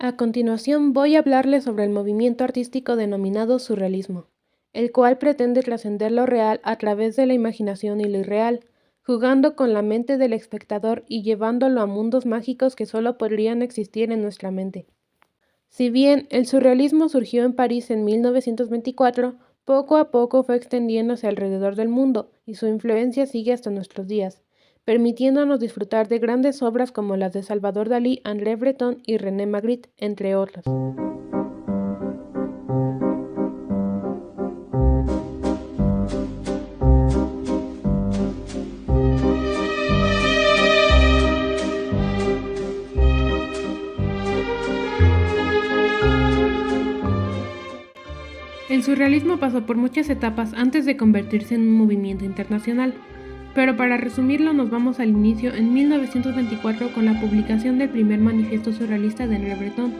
A continuación voy a hablarles sobre el movimiento artístico denominado surrealismo, el cual pretende trascender lo real a través de la imaginación y lo irreal, jugando con la mente del espectador y llevándolo a mundos mágicos que solo podrían existir en nuestra mente. Si bien el surrealismo surgió en París en 1924, poco a poco fue extendiéndose alrededor del mundo y su influencia sigue hasta nuestros días, permitiéndonos disfrutar de grandes obras como las de Salvador Dalí, André Breton y René Magritte, entre otras. El surrealismo pasó por muchas etapas antes de convertirse en un movimiento internacional, pero para resumirlo nos vamos al inicio en 1924 con la publicación del primer manifiesto surrealista de André Breton,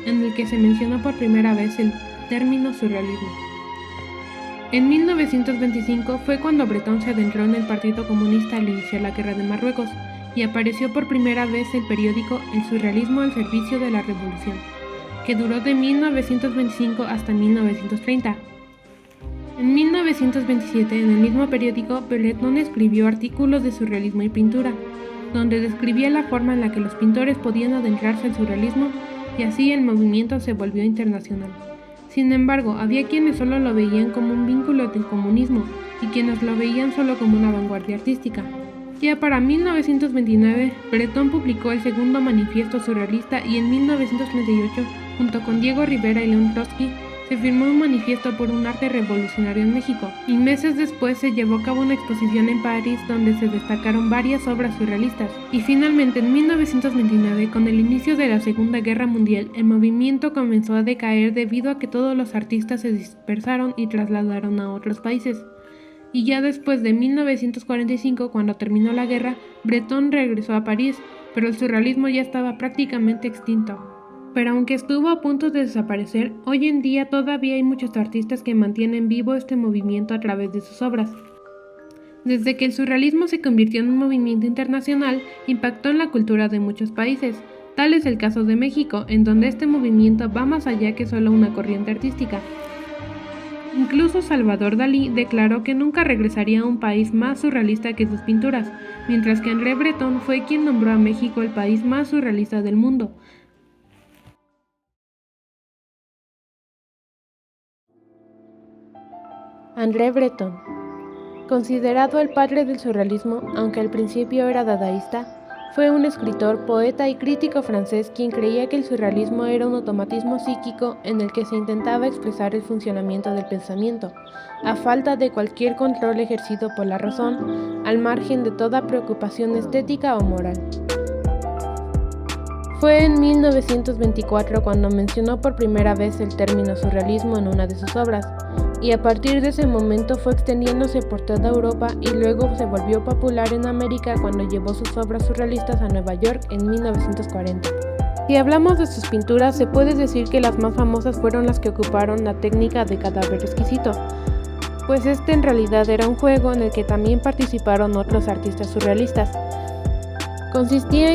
en el que se mencionó por primera vez el término surrealismo. En 1925 fue cuando Breton se adentró en el Partido Comunista al iniciar la Guerra de Marruecos y apareció por primera vez el periódico El surrealismo al servicio de la revolución, que duró de 1925 hasta 1930. En 1927, en el mismo periódico, Breton escribió artículos de surrealismo y pintura, donde describía la forma en la que los pintores podían adentrarse al surrealismo y así el movimiento se volvió internacional. Sin embargo, había quienes solo lo veían como un vínculo del comunismo y quienes lo veían solo como una vanguardia artística. Ya para 1929, Breton publicó el segundo manifiesto surrealista y en 1938, junto con Diego Rivera y León Trotsky, se firmó un manifiesto por un arte revolucionario en México, y meses después se llevó a cabo una exposición en París donde se destacaron varias obras surrealistas. Y finalmente en 1929, con el inicio de la Segunda Guerra Mundial, el movimiento comenzó a decaer debido a que todos los artistas se dispersaron y trasladaron a otros países. Y ya después de 1945, cuando terminó la guerra, Breton regresó a París, pero el surrealismo ya estaba prácticamente extinto. Pero aunque estuvo a punto de desaparecer, hoy en día todavía hay muchos artistas que mantienen vivo este movimiento a través de sus obras. Desde que el surrealismo se convirtió en un movimiento internacional, impactó en la cultura de muchos países. Tal es el caso de México, en donde este movimiento va más allá que solo una corriente artística. Incluso Salvador Dalí declaró que nunca regresaría a un país más surrealista que sus pinturas, mientras que André Breton fue quien nombró a México el país más surrealista del mundo. André Breton, considerado el padre del surrealismo, aunque al principio era dadaísta, fue un escritor, poeta y crítico francés quien creía que el surrealismo era un automatismo psíquico en el que se intentaba expresar el funcionamiento del pensamiento, a falta de cualquier control ejercido por la razón, al margen de toda preocupación estética o moral. Fue en 1924 cuando mencionó por primera vez el término surrealismo en una de sus obras, y a partir de ese momento fue extendiéndose por toda Europa y luego se volvió popular en América cuando llevó sus obras surrealistas a Nueva York en 1940. Si hablamos de sus pinturas, se puede decir que las más famosas fueron las que ocuparon la técnica de cadáver exquisito, pues este en realidad era un juego en el que también participaron otros artistas surrealistas. Consistía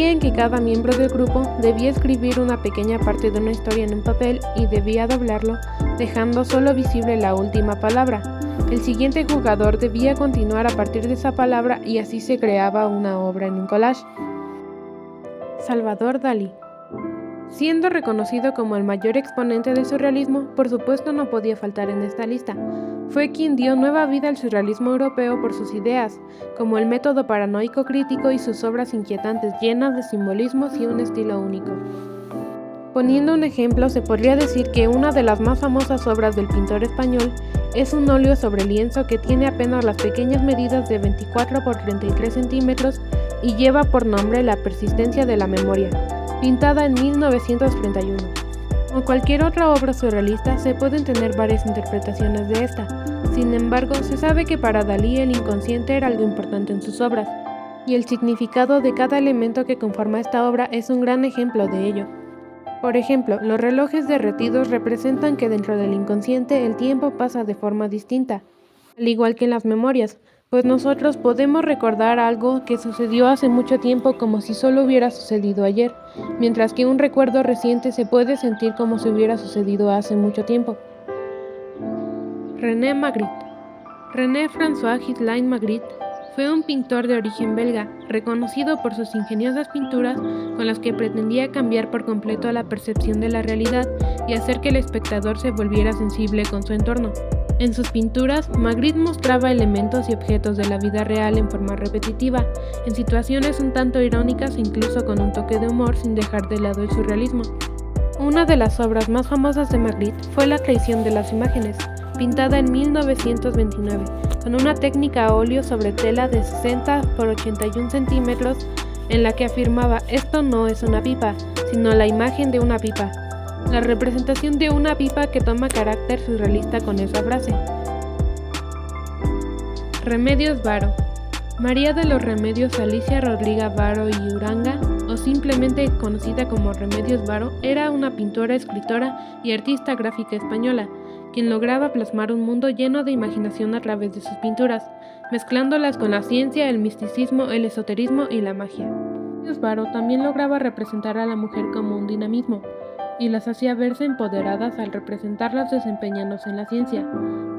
en que cada miembro del grupo debía escribir una pequeña parte de una historia en un papel y debía doblarlo, dejando solo visible la última palabra. El siguiente jugador debía continuar a partir de esa palabra y así se creaba una obra en un collage. Salvador Dalí. Siendo reconocido como el mayor exponente del surrealismo, por supuesto no podía faltar en esta lista. Fue quien dio nueva vida al surrealismo europeo por sus ideas, como el método paranoico crítico y sus obras inquietantes llenas de simbolismos y un estilo único. Poniendo un ejemplo, se podría decir que una de las más famosas obras del pintor español es un óleo sobre lienzo que tiene apenas las pequeñas medidas de 24 x 33 centímetros y lleva por nombre La persistencia de la memoria, pintada en 1931. Como cualquier otra obra surrealista, se pueden tener varias interpretaciones de esta. Sin embargo, se sabe que para Dalí el inconsciente era algo importante en sus obras, y el significado de cada elemento que conforma esta obra es un gran ejemplo de ello. Por ejemplo, los relojes derretidos representan que dentro del inconsciente el tiempo pasa de forma distinta, al igual que en las memorias, pues nosotros podemos recordar algo que sucedió hace mucho tiempo como si solo hubiera sucedido ayer, mientras que un recuerdo reciente se puede sentir como si hubiera sucedido hace mucho tiempo. René Magritte. René François Ghislain Magritte fue un pintor de origen belga, reconocido por sus ingeniosas pinturas con las que pretendía cambiar por completo la percepción de la realidad y hacer que el espectador se volviera sensible con su entorno. En sus pinturas, Magritte mostraba elementos y objetos de la vida real en forma repetitiva, en situaciones un tanto irónicas e incluso con un toque de humor sin dejar de lado el surrealismo. Una de las obras más famosas de Magritte fue La traición de las imágenes, pintada en 1929, con una técnica a óleo sobre tela de 60 por 81 centímetros, en la que afirmaba: "Esto no es una pipa, sino la imagen de una pipa". La representación de una pipa que toma carácter surrealista con esa frase. Remedios Varo. María de los Remedios Alicia Rodríguez Varo y Uranga, o simplemente conocida como Remedios Varo, era una pintora, escritora y artista gráfica española, quien lograba plasmar un mundo lleno de imaginación a través de sus pinturas, mezclándolas con la ciencia, el misticismo, el esoterismo y la magia. Remedios Varo también lograba representar a la mujer como un dinamismo, y las hacía verse empoderadas al representarlas desempeñándose en la ciencia,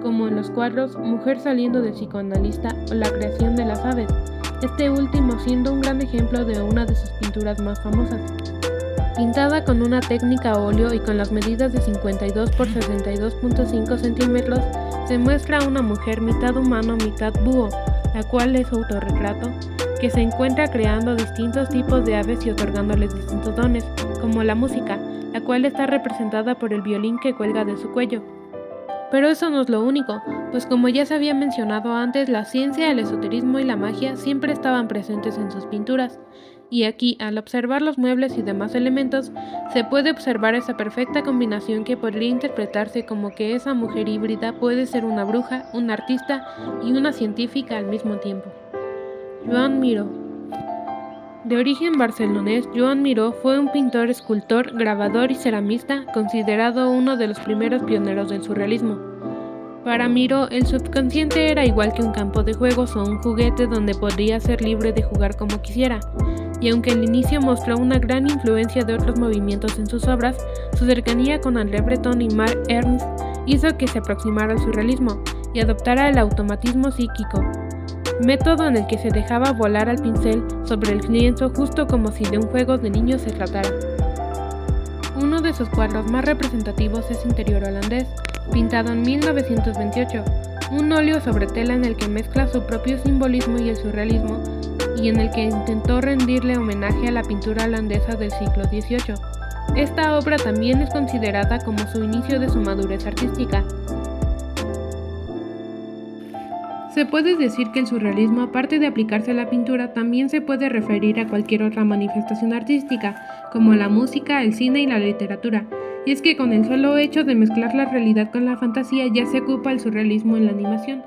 como en los cuadros Mujer saliendo del psicoanalista o La creación de las aves, este último siendo un gran ejemplo de una de sus pinturas más famosas. Pintada con una técnica a óleo y con las medidas de 52 por 62.5 centímetros, se muestra a una mujer mitad humano, mitad búho, la cual es su autorretrato, que se encuentra creando distintos tipos de aves y otorgándoles distintos dones, como la música, la cual está representada por el violín que cuelga de su cuello. Pero eso no es lo único, pues como ya se había mencionado antes, la ciencia, el esoterismo y la magia siempre estaban presentes en sus pinturas. Y aquí, al observar los muebles y demás elementos, se puede observar esa perfecta combinación que podría interpretarse como que esa mujer híbrida puede ser una bruja, una artista y una científica al mismo tiempo. Joan Miró. De origen barcelonés, Joan Miró fue un pintor, escultor, grabador y ceramista, considerado uno de los primeros pioneros del surrealismo. Para Miró, el subconsciente era igual que un campo de juegos o un juguete donde podría ser libre de jugar como quisiera, y aunque al inicio mostró una gran influencia de otros movimientos en sus obras, su cercanía con André Breton y Marc Ernst hizo que se aproximara al surrealismo y adoptara el automatismo psíquico, método en el que se dejaba volar al pincel sobre el lienzo justo como si de un juego de niños se tratara. Uno de sus cuadros más representativos es Interior holandés, pintado en 1928, un óleo sobre tela en el que mezcla su propio simbolismo y el surrealismo, y en el que intentó rendirle homenaje a la pintura holandesa del siglo XVIII. Esta obra también es considerada como su inicio de su madurez artística. Se puede decir que el surrealismo, aparte de aplicarse a la pintura, también se puede referir a cualquier otra manifestación artística, como la música, el cine y la literatura. Y es que con el solo hecho de mezclar la realidad con la fantasía ya se ocupa el surrealismo en la animación,